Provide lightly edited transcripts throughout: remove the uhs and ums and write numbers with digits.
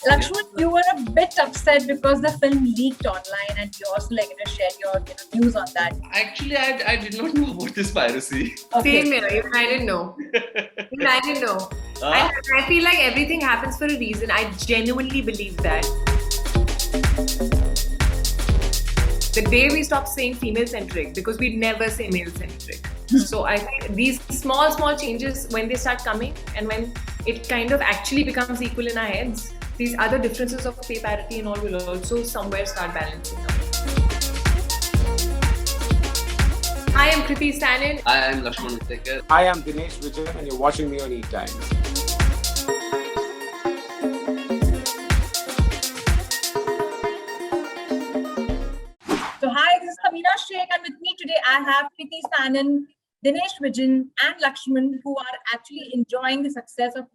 Lakshman, you were a bit upset because the film leaked online, and you also shared your views on that. Actually, I did not know about this piracy. Okay. Same here. Even I didn't know. Even I didn't know. I feel like everything happens for a reason. I genuinely believe that. The day we stop saying female-centric, because we never say male-centric. So I think these small changes, when they start coming and when it kind of actually becomes equal in our heads, these other differences of pay parity and all will also somewhere start balancing out. Hi, I'm Kriti Sanon. I am Laxman Utekar. Hi, I'm Dinesh Vijan, and you're watching me on ETimes. So hi, this is Hamina Sheikh, and with me today I have Kriti Sanon, Dinesh Vijan, and Laxman, who are actually enjoying the success of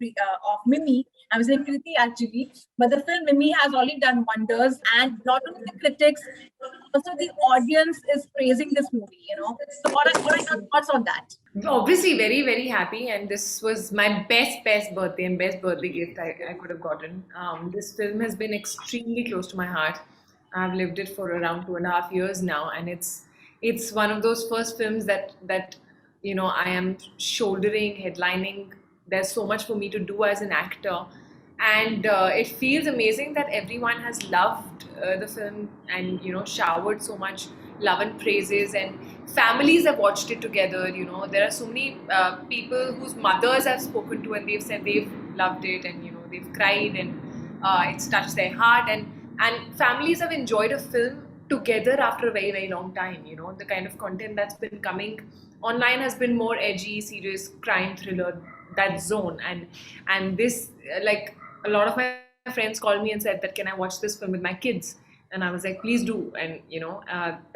Mimi. I was saying Kriti actually, but the film Mimi has already done wonders, and not only the critics, also the audience is praising this movie. So what are your thoughts on that? Obviously, very, very happy, and this was my best birthday and best birthday gift I could have gotten. This film has been extremely close to my heart. I've lived it for around 2.5 years now, and it's one of those first films that I am shouldering, headlining. There's so much for me to do as an actor, and it feels amazing that everyone has loved the film and showered so much love and praises, and families have watched it together. There are so many people whose mothers I've spoken to, and they've said they've loved it, and they've cried, and it's touched their heart, and families have enjoyed a film together after a very, very long time. The kind of content that's been coming online has been more edgy, serious, crime thriller, that zone, and this, like, a lot of my friends called me and said that, can I watch this film with my kids? And I was like, please do. And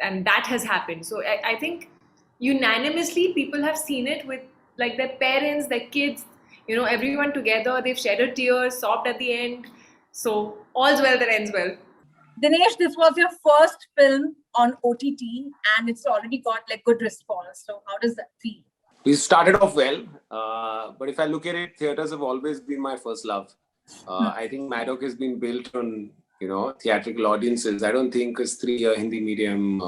and that has happened. So I think unanimously people have seen it with like their parents, their kids, everyone together. They've shed a tear, sobbed at the end. So all's well that ends well. Dinesh, this was your first film on OTT, and it's already got good response. So how does that feel? We started off well, but if I look at it, theatres have always been my first love. I think Maddock has been built on theatrical audiences. I don't think a 3-year Hindi medium,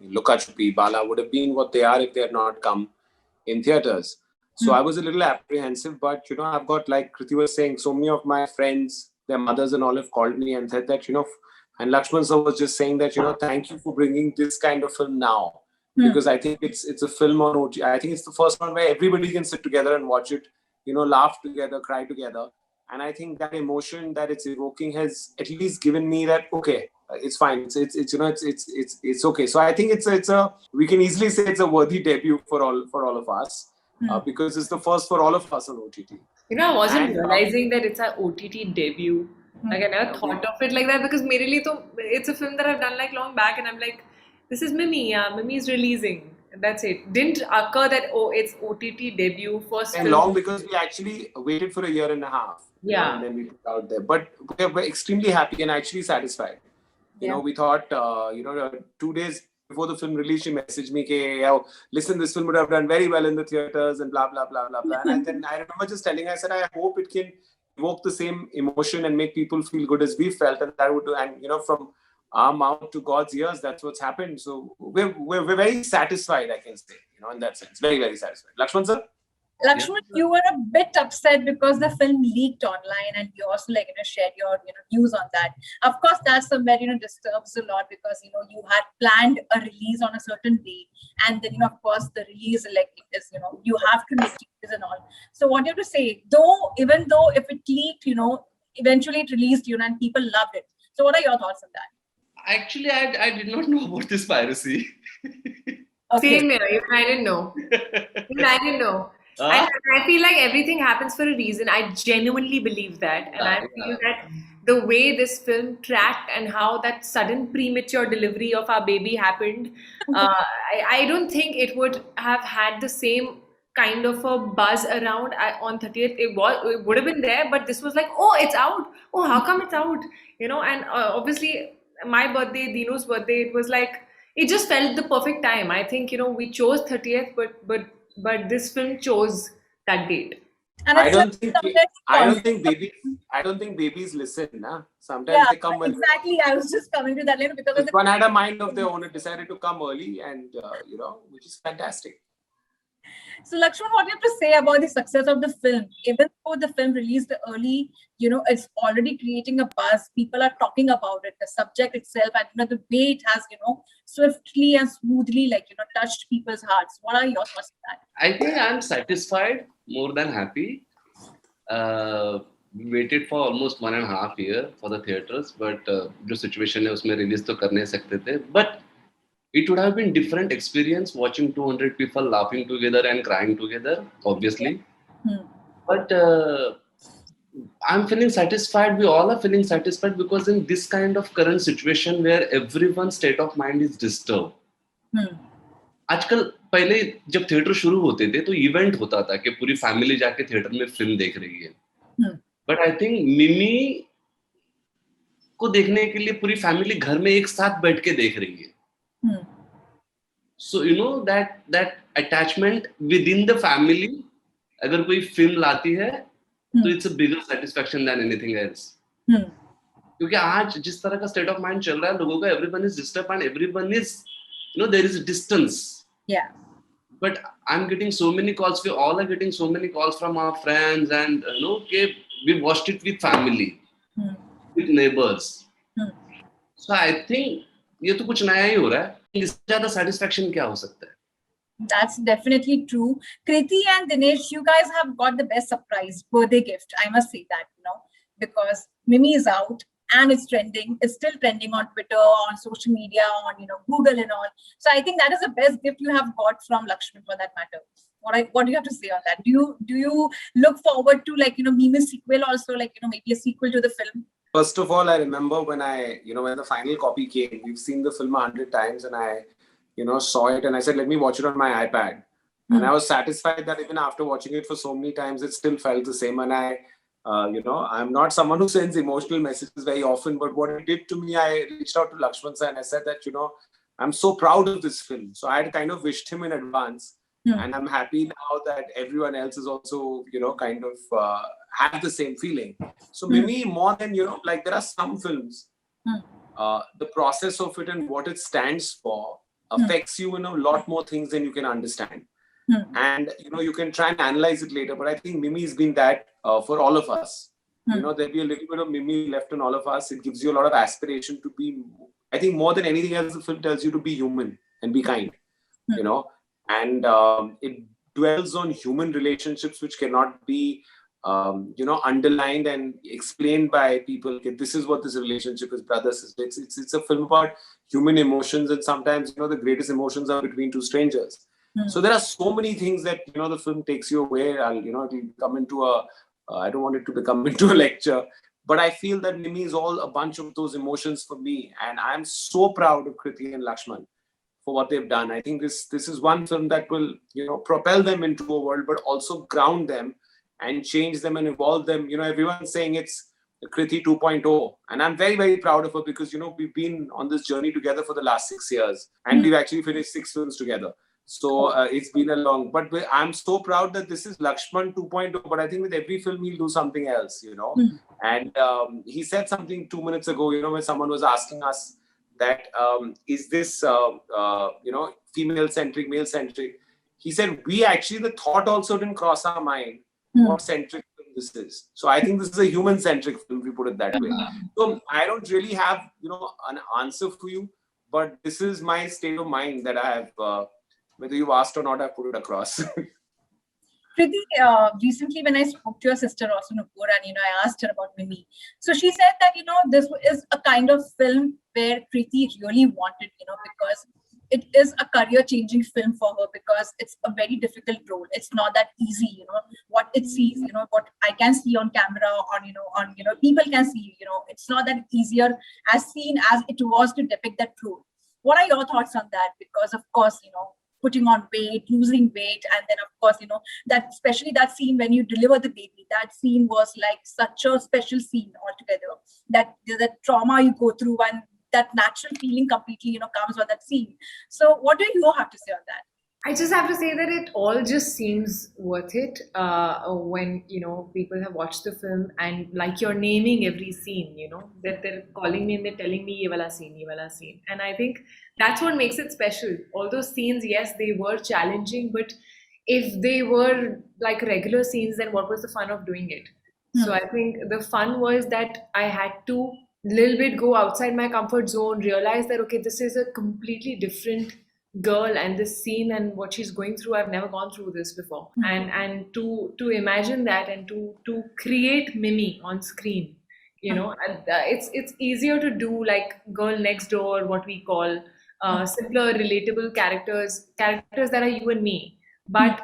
Luka Chupi, Bala would have been what they are if they had not come in theatres. So I was a little apprehensive, but I've got, like Kriti was saying, so many of my friends, their mothers and all have called me and said that, and Laxman sir was just saying that, thank you for bringing this kind of film now. Because I think it's a film on OTT. I think it's the first one where everybody can sit together and watch it, laugh together, cry together. And I think that emotion that it's evoking has at least given me that, okay, it's fine. It's okay. So I think we can easily say it's a worthy debut for all of us, because it's the first for all of us on OTT. I wasn't realizing that it's an OTT debut. Like, I never thought of it like that, because mere liye it's a film that I've done like long back, and I'm like, this is Mimi. Mimi is releasing. That's it. Didn't occur that it's OTT debut first and film. Long, because we actually waited for 1.5 years. Yeah. And then we put out there. But we're extremely happy and actually satisfied. We thought, 2 days before the film release, she messaged me, listen, this film would have done very well in the theatres and blah, blah, blah, blah, blah. And then I remember just telling her, I said, I hope it can evoke the same emotion and make people feel good as we felt. And that would do. And, from our mouth to God's ears, that's what's happened. So we're very satisfied, I can say, in that sense. Very, very satisfied. Laxman sir? Lakshman, you were a bit upset because the film leaked online, and you also shared your views on that. Of course, that somewhere disturbs a lot, because you had planned a release on a certain day, and then of course the release is you have to make changes and all. So what do you have to say? Even though if it leaked, eventually it released, and people loved it. So what are your thoughts on that? Actually, I did not know about this piracy. Okay. Same here. Even I didn't know. Even I didn't know. I feel like everything happens for a reason. I genuinely believe that. And I feel that the way this film tracked and how that sudden premature delivery of our baby happened, I don't think it would have had the same kind of a buzz around on 30th. It would have been there, but this was like, oh, it's out. Oh, how come it's out? And obviously my birthday, Dino's birthday, it was like, it just felt the perfect time. I think, we chose 30th, but this film chose that date. And I it's don't think sometimes I don't constant. think babies I don't think babies listen. Nah? Sometimes Yeah, they come when exactly. I was just coming to that later because of this the. one had a mind of their own. It decided to come early, and which is fantastic. So, Lakshman, what do you have to say about the success of the film? Even though the film released early, it's already creating a buzz. People are talking about it, the subject itself, and the way it has, swiftly and smoothly, touched people's hearts. What are your thoughts on that? I think I'm satisfied more than happy. We waited for almost 1.5 years for the theaters, but जो situation है उसमें release तो कर नहीं सकते थे. But it would have been different experience watching 200 people laughing together and crying together, obviously. But I'm feeling satisfied. We all are feeling satisfied because in this kind of current situation where everyone's state of mind is disturbed. आजकल पहले जब theatre शुरू होते थे तो event होता था कि पूरी फैमिली जाके थिएटर में फिल्म देख रही है. बट आई थिंक मिमी को देखने के लिए पूरी फैमिली घर में एक साथ बैठ के देख रही है. So that attachment within the family, अगर कोई फिल्म लाती है तो it's a bigger satisfaction than anything else. क्योंकि आज जिस तरह का state of mind चल रहा है लोगों का, everyone is disturbed and everyone is, there is a distance. Yeah. But I'm getting so many calls. We all are getting so many calls from our friends, and we watched it with family, with neighbors. So I think ये तो कुछ नया ही हो रहा है. इससे ज़्यादा satisfaction क्या हो सकता है? That's definitely true. Kriti and Dinesh, you guys have got the best surprise birthday gift. I must say that, because Mimi is out and it's trending. It's still trending on Twitter, on social media, on Google and all. So I think that is the best gift you have got from Laxman for that matter. What do you have to say on that? Do you look forward to Mimi's sequel also, maybe a sequel to the film? First of all, I remember when when the final copy came, we've seen the film 100 times, and I saw it and I said, let me watch it on my iPad. And I was satisfied that even after watching it for so many times, it still felt the same. And I'm not someone who sends emotional messages very often, but what it did to me, I reached out to Laxman sir and I said that, I'm so proud of this film. So I had kind of wished him in advance. And I'm happy now that everyone else is also, kind of have the same feeling. So Mimi, more than, there are some films, the process of it and what it stands for affects you in a lot more things than you can understand. And, you can try and analyze it later. But I think Mimi has been that for all of us. There'll be a little bit of Mimi left in all of us. It gives you a lot of aspiration to be, I think more than anything else, the film tells you to be human and be kind, and it dwells on human relationships which cannot be, underlined and explained by people. Okay, this is what this relationship is, brothers. It's a film about human emotions, and sometimes, the greatest emotions are between two strangers. So there are so many things that, the film takes you away. It'll come into I don't want it to become into a lecture, but I feel that Mimi is all a bunch of those emotions for me. And I'm so proud of Kriti and Laxman for what they've done. I think this is one film that will, propel them into a world, but also ground them and change them and evolve them. Everyone's saying it's Kriti 2.0. And I'm very, very proud of her because, we've been on this journey together for the last 6 years. And we've actually finished 6 films together. So it's been a long, but I'm so proud that this is Laxman 2.0. But I think with every film, he'll do something else, And he said something 2 minutes ago, when someone was asking us that, is this, female-centric, male-centric? He said, the thought also didn't cross our mind what centric film this is. So I think this is a human-centric film, if we put it that way. So I don't really have, an answer for you, but this is my state of mind that I have, whether you've asked or not, I put it across. Kriti, recently when I spoke to your sister also, Nupur, and I asked her about Mimi. So she said that this is a kind of film where Kriti really wanted, because it is a career-changing film for her, because it's a very difficult role. It's not that easy, what it sees, what I can see on camera, on people can see, it's not that easier as seen as it was to depict that role. What are your thoughts on that? Because of course, putting on weight, losing weight, and then of course, that especially that scene when you deliver the baby, that scene was like such a special scene altogether. That the trauma you go through and that natural feeling completely, comes with that scene. So what do you have to say on that? I just have to say that it all just seems worth it when people have watched the film, and like you're naming every scene, that they're calling me and they're telling me ye wala scene, and I think that's what makes it special. All those scenes, yes, they were challenging, but if they were like regular scenes, then what was the fun of doing it? So I think the fun was that I had to little bit go outside my comfort zone, realize that okay, this is a completely different girl, and this scene and what she's going through, I've never gone through this before. And to imagine that, and to create Mimi on screen, and, it's easier to do like girl next door, what we call simpler relatable characters that are you and me, but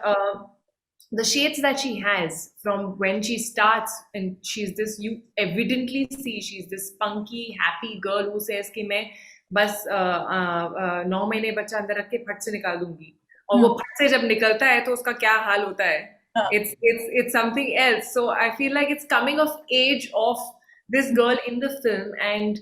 the shades that she has from when she starts, and she's this, you evidently see she's this spunky happy girl who says कि मैं बस 9 महीने बच्चा अंदर रख के फट से निकाल दूंगी, और वो फट से जब निकलता है तो उसका क्या हाल होता है. It's something else. So I feel like it's coming of age of this girl in the film, and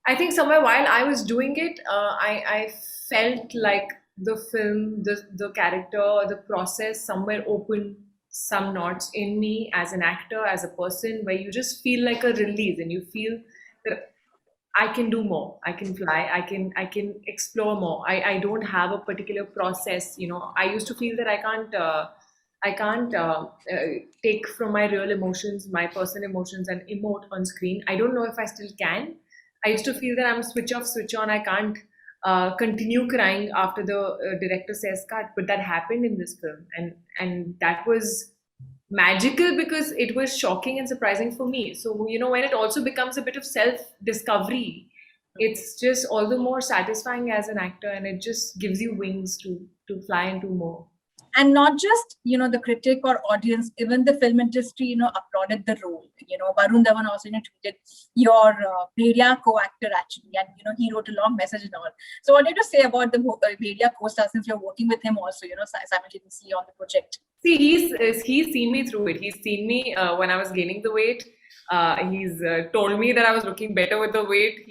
I think somewhere while I was doing it, I felt like the film, the character, the process somewhere opened some knots in me as an actor, as a person, where you just feel like a release, and you feel that I can do more, I can fly, I can explore more. I don't have a particular process. I used to feel that I can't take from my real emotions, my personal emotions, and emote on screen. I don't know if I still can. I used to feel that I'm switch off, switch on. I can't continue crying after the director says cut, but that happened in this film, and that was magical because it was shocking and surprising for me. So when it also becomes a bit of self-discovery, it's just all the more satisfying as an actor, and it just gives you wings to fly and do more. And not just the critic or audience, even the film industry applauded the role. Varun Dhawan also tweeted your Bhedia co-actor actually, and he wrote a long message and all. So what did you say about the Bhedia co-star, since you're working with him also simultaneously on the project? See, he's seen me through it. He's seen me when I was gaining the weight. He's told me that I was looking better with the weight.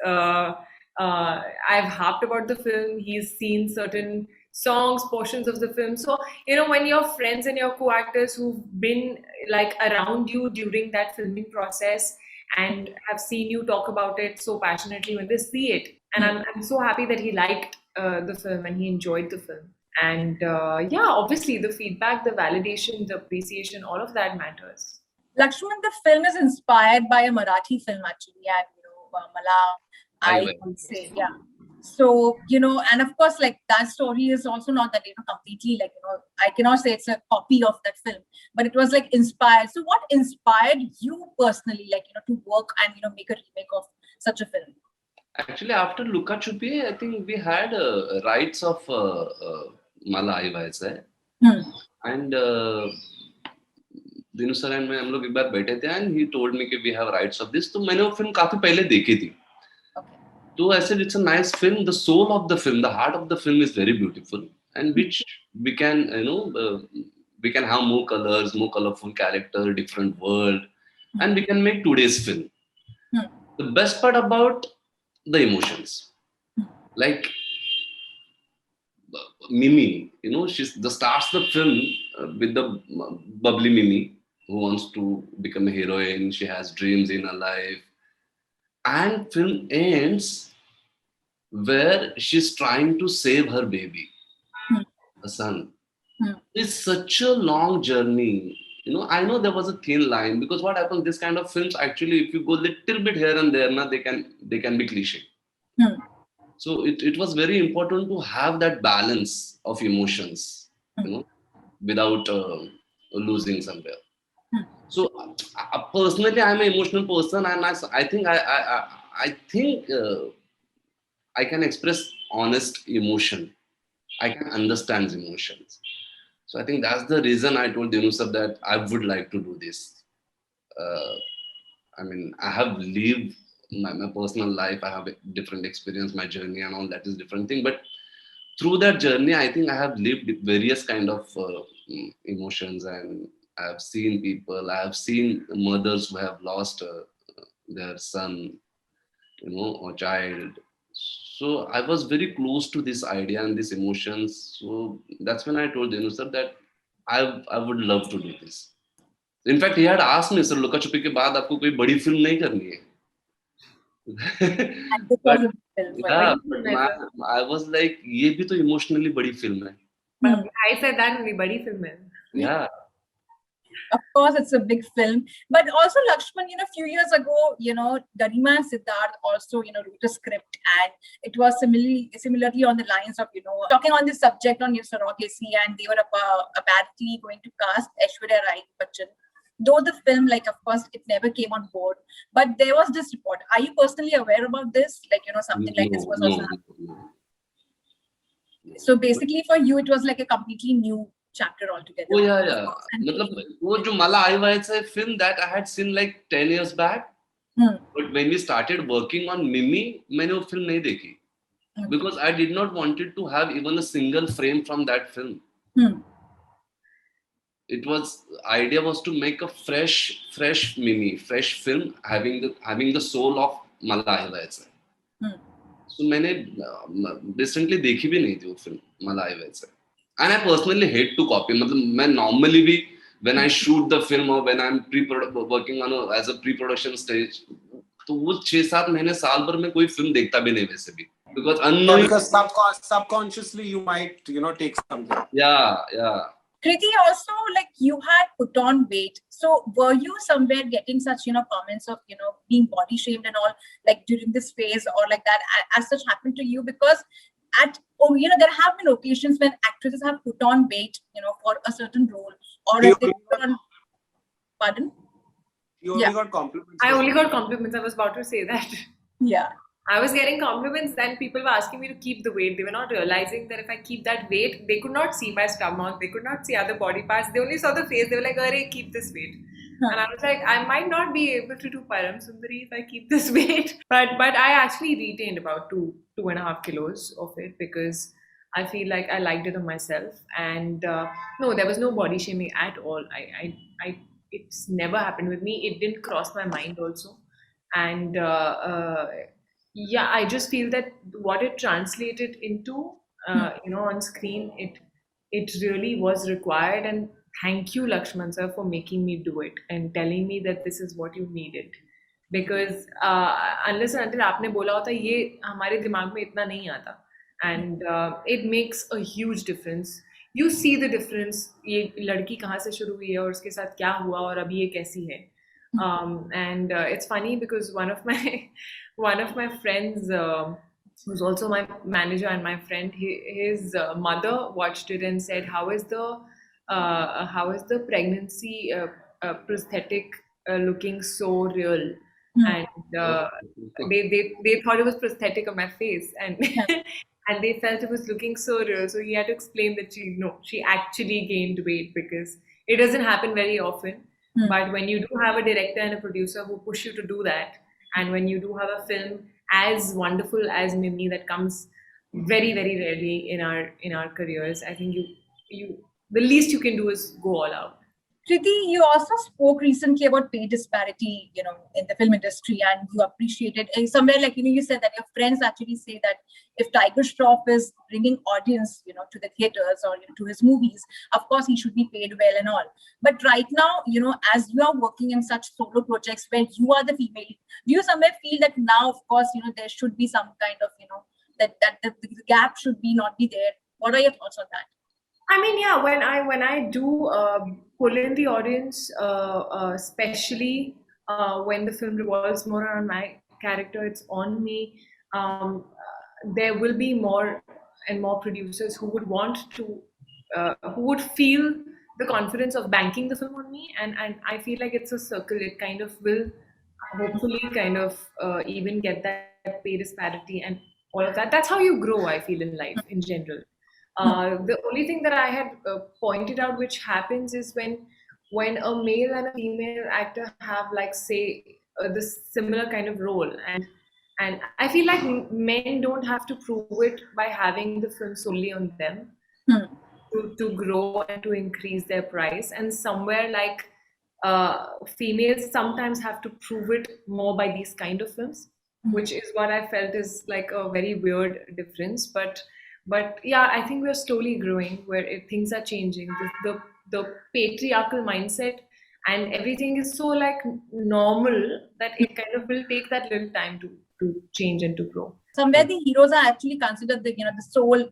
I've harped about the film. He's seen certain songs, portions of the film. So, when your friends and your co-actors who've been like around you during that filming process and have seen you talk about it so passionately, when they see it, and I'm so happy that he liked the film and he enjoyed the film. And obviously the feedback, the validation, the appreciation, all of that matters. Laxman, the film is inspired by a Marathi film actually, and Mala, I would say, yeah. So, and of course, like that story is also not that, completely like, I cannot say it's a copy of that film, but it was like inspired. So what inspired you personally, like, to work and, make a remake of such a film? Actually, after Luka Chupi, I think we had rights of Mala Aivaise. And Dinu sir and हम लोग एक बार बैठे थे, and he told me कि we have rights of this. तो मैंने वो film काफी पहले देखी थी. So I said it's a nice film. The soul of the film, the heart of the film is very beautiful, and which we can, we can have more colors, more colorful character, different world, and we can make today's film. The best part about the emotions, like Mimi, she starts the film with the bubbly Mimi who wants to become a heroine. She has dreams in her life. And film ends where she's trying to save her baby, her son. It's such a long journey. I know there was a thin line, because what happens, this kind of films, actually, if you go little bit here and there, they can be cliche. So it was very important to have that balance of emotions, without losing somewhere. So personally, I'm an emotional person, and I think I can express honest emotion. I can understand emotions. So I think that's the reason I told Dinu sir that I would like to do this. I have lived my personal life. I have a different experience, my journey and all that is different thing. But through that journey, I think I have lived various kind of emotions, and I have seen people. I have seen mothers who have lost their son, or child. So I was very close to this idea and these emotions. So that's when I told Dinu sir that I would love to do this. In fact, he had asked me, sir, लुका छुपी के बाद आपको कोई बड़ी film नहीं करनी है. And this was But a big film for yeah, you. but I was like, ये भी तो emotionally बड़ी फिल्म है. But I said that only badi film hai. Yeah. Of course, it's a big film. But also, Laxman, a few years ago, Garima and Siddharth also, wrote a script, and it was similarly on the lines of, talking on this subject on surrogacy, and they were apparently going to cast Aishwarya Rai Bachchan. Though the film, like, of course, it never came on board. But there was this report. Are you personally aware about this? Like, something like this was also happening. So basically, for you, it was like a completely new chapter altogether. Oh yeah. मतलब वो जो मला आई वायचा film that I had seen like 10 years back. But when we started working on Mimi, मैंने वो film नहीं देखी. Because I did not wanted to have even a single frame from that film. It was idea was to make a fresh Mimi, fresh film having the soul of मला आई वायचा. So मैंने recently देखी भी नहीं थी वो film मला आई वायचा. And I personally hate to copy. मतलब मैं normally भी when I shoot the film or when I'm working on as a pre-production stage, तो वो 6-7 महीने साल भर में कोई film देखता भी नहीं वैसे भी. Because subconsciously you might take something. Yeah. Kriti, also, like, you had put on weight. So were you somewhere getting such, comments of, being body shamed and all, like during this phase or like that as such happened to you? Because there have been occasions when actresses have put on weight, for a certain role, or if they put on. Pardon? You only got compliments. I only got compliments. I was about to say that. Yeah. I was getting compliments, then people were asking me to keep the weight. They were not realizing that if I keep that weight, they could not see my stomach, they could not see other body parts. They only saw the face. They were like, "Arey, keep this weight." And I was like, I might not be able to do Param Sundari if I keep this weight. But I actually retained about 2.5 kilos of it because I feel like I liked it on myself. And no, there was no body shaming at all. It's never happened with me. It didn't cross my mind also. And yeah, I just feel that what it translated into, on screen, it really was required. And thank you, Laxman sir, for making me do it and telling me that this is what you needed. Because unless and until आपने बोला होता ये हमारे दिमाग में इतना नहीं आता. And it makes a huge difference. You see the difference. ये लड़की कहाँ से शुरू हुई है और उसके साथ क्या हुआ और अभी ये कैसी है. And it's funny because one of my friends, who's also my manager and my friend, his mother watched it and said, how is the pregnancy prosthetic looking so real? And they thought it was prosthetic on my face, and and they felt it was looking so real. So he had to explain that she actually gained weight because it doesn't happen very often. But when you do have a director and a producer who push you to do that, and when you do have a film as wonderful as Mimi that comes very, very rarely in our careers, I think you the least you can do is go all out. Kriti, you also spoke recently about pay disparity, in the film industry, and you appreciated somewhere like, you said that your friends actually say that if Tiger Shroff is bringing audience, to the theaters or to his movies, of course he should be paid well and all. But right now, as you are working in such solo projects where you are the female, do you somewhere feel that now, of course, there should be some kind of, that the gap should not be there? What are your thoughts on that? I mean, yeah, when I do pull in the audience, especially when the film revolves more around my character, it's on me. There will be more and more producers who would want to, who would feel the confidence of banking the film on me, and I feel like it's a circle. It kind of will hopefully kind of even get that pay disparity and all of that. That's how you grow, I feel, in life in general. The only thing that I had pointed out which happens is when a male and a female actor have, like, say, this similar kind of role, and I feel like men don't have to prove it by having the film solely on them to grow and to increase their price, and somewhere like females sometimes have to prove it more by these kind of films. which is what I felt is like a very weird difference. But yeah, I think we're slowly growing where things are changing. The patriarchal mindset and everything is so like normal that it kind of will take that little time to change and to grow. Somewhere the heroes are actually considered the the sole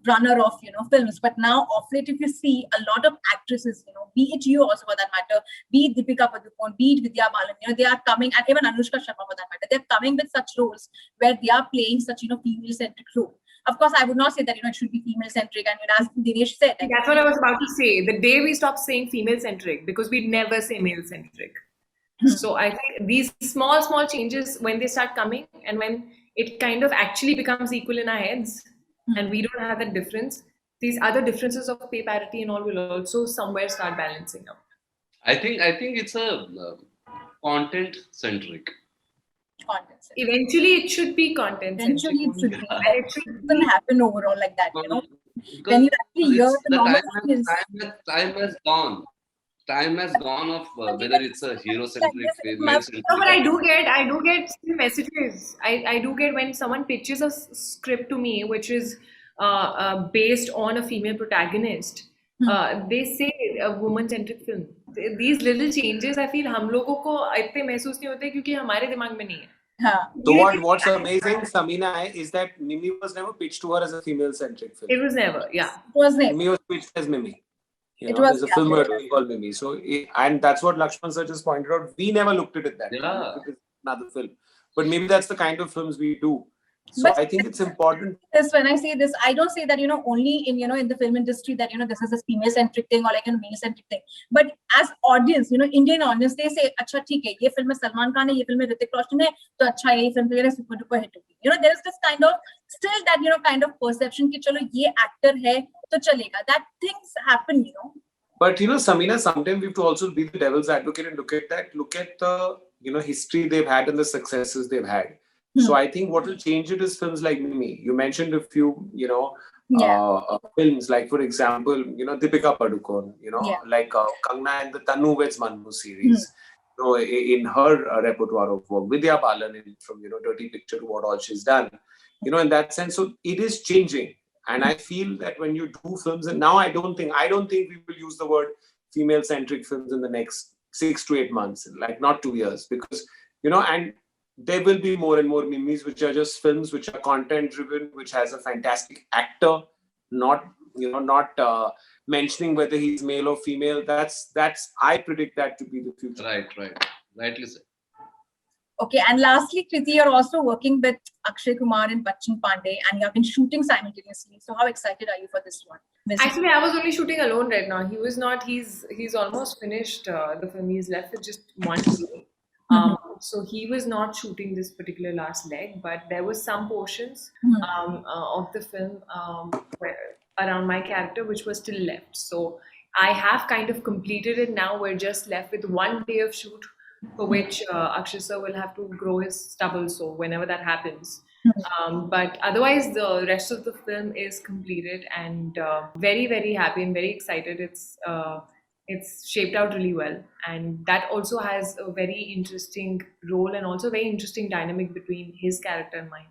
runner of films, but now of late if you see a lot of actresses, be it you also for that matter, be it Deepika Padukone, be it Vidya Balan, they are coming, and even Anushka Sharma for that matter, they're coming with such roles where they are playing such female centric role. Of course, I would not say that it should be female centric, and as Dinesh said, that's what I was about to say. The day we stop saying female centric, because we never say male centric. So I think these small changes, when they start coming and when it kind of actually becomes equal in our heads and we don't have that difference, these other differences of pay parity and all will also somewhere start balancing out. I think it's a content centric. Eventually it should be content centric. Eventually it should be. It shouldn't happen overall like that, When you actually hear the time has gone. Time has gone of whether it's a hero centric, female centric. No, but I do get messages. I do get when someone pitches a script to me which is based on a female protagonist. They say a woman centric film. These little changes I feel हम लोगों को इतने महसूस नहीं होते क्योंकि हमारे दिमाग में नहीं है. So what's amazing, Samina, is that Mimi was never pitched to her as a female-centric film. It was never, yeah. Mimi was pitched as Mimi. There's a film called Mimi. So, and that's what Laxman sir just pointed out. We never looked at it that way. It is another film. But maybe that's the kind of films we do. So but I think it's important. When I say this, I don't say that only in the film industry that this is a female-centric thing or like a male-centric thing. But as audience, Indian audience, they say, "Acha, theek hai, ye film mein Salman Khan hai, ye film mein Hrithik Roshan hai, to acha ye film to super duper hit hogi." There is this kind of still that kind of perception ki chalo ye actor hai, to chalega. That things happen, But Samina, sometimes we have to also be the devil's advocate and look at that. Look at the history they've had and the successes they've had. So I think what will change it is films like Mimi. You mentioned a few, films like, for example, Deepika Padukone, like Kangna and the Tanu Veds Manu series. In her repertoire of work, Vidya Balan from Dirty Picture to what all she's done. In that sense, so it is changing. And I feel that when you do films, and now I don't think we will use the word female-centric films in the next 6 to 8 months, like not 2 years, because and there will be more and more Mimis which are just films which are content-driven, which has a fantastic actor, not mentioning whether he's male or female. That's I predict that to be the future. Rightly said. Okay, and lastly, Kriti, you're also working with Akshay Kumar and Bachchan Pandey, and you have been shooting simultaneously. So, how excited are you for this one? Actually, I was only shooting alone right now. He was not. He's almost finished the film. He's left with just one day. So he was not shooting this particular last leg, but there was some portions of the film around my character which was still left. So I have kind of completed it now. We're just left with one day of shoot, for which Akshay sir will have to grow his stubble. So whenever that happens. But otherwise, the rest of the film is completed, and very, very happy and very excited. It's shaped out really well, and that also has a very interesting role and also very interesting dynamic between his character and mine.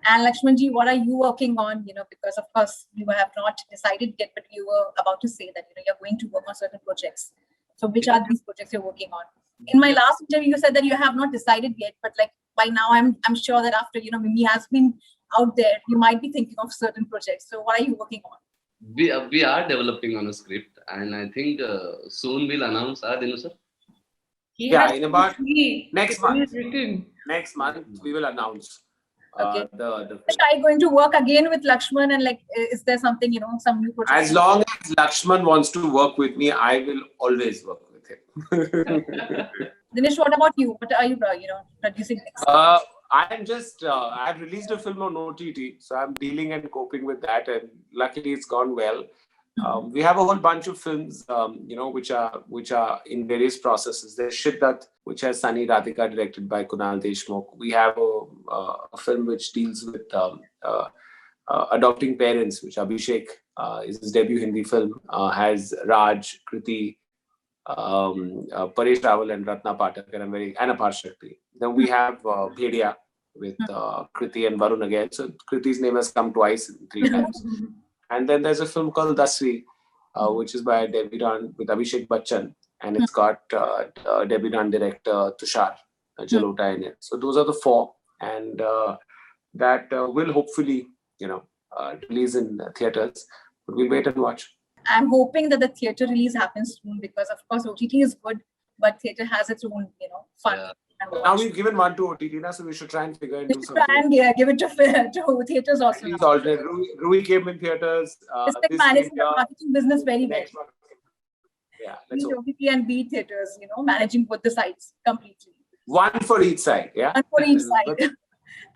And Laxmanji, what are you working on? Because of course you have not decided yet, but you were about to say that you're going to work on certain projects. So which are these projects you're working on? In my last interview, you said that you have not decided yet, but like by now, I'm sure that after Mimi has been out there, you might be thinking of certain projects. So what are you working on? We are developing on a script, and I think soon we'll announce. Dinu sir? In about next month. Next month we will announce. Okay. Are you going to work again with Laxman, and like, is there something some new project? As long as Laxman wants to work with me, I will always work with him. Dinesh, what about you? What are you producing next? I'm just, I've released a film on OTT, so I'm dealing and coping with that, and luckily it's gone well. We have a whole bunch of films, which are in various processes. There's Shiddat, which has Sunny Radhika, directed by Kunal Deshmukh. We have a film which deals with adopting parents, which Abhishek is his debut Hindi film, has Raj, Kriti, Paresh Rawal and Ratna Pathak and Apar Shakti. Then we have Bhedia, with Kriti and Varun again. So Kriti's name has come twice, 3 times. And then there's a film called Dasri, which is by Debutant with Abhishek Bachchan, and it's got Debutant director Tushar Jalota in it. So those are the 4, and that will hopefully, release in theaters. But we'll wait and watch. I'm hoping that the theater release happens soon because, of course, OTT is good, but theater has its own, fun. Yeah. Now we've given one to OTT, so we should try and figure into something. Try and give it to theaters also. Please alternate. Rui came in theaters. It's like managing the marketing business very well. Yeah, Be OTT and be theaters, managing both the sides completely. One for each side, yeah? One for each side.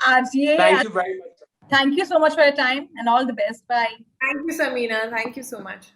RJ, thank you very much. Thank you so much for your time and all the best. Bye. Thank you, Samina. Thank you so much.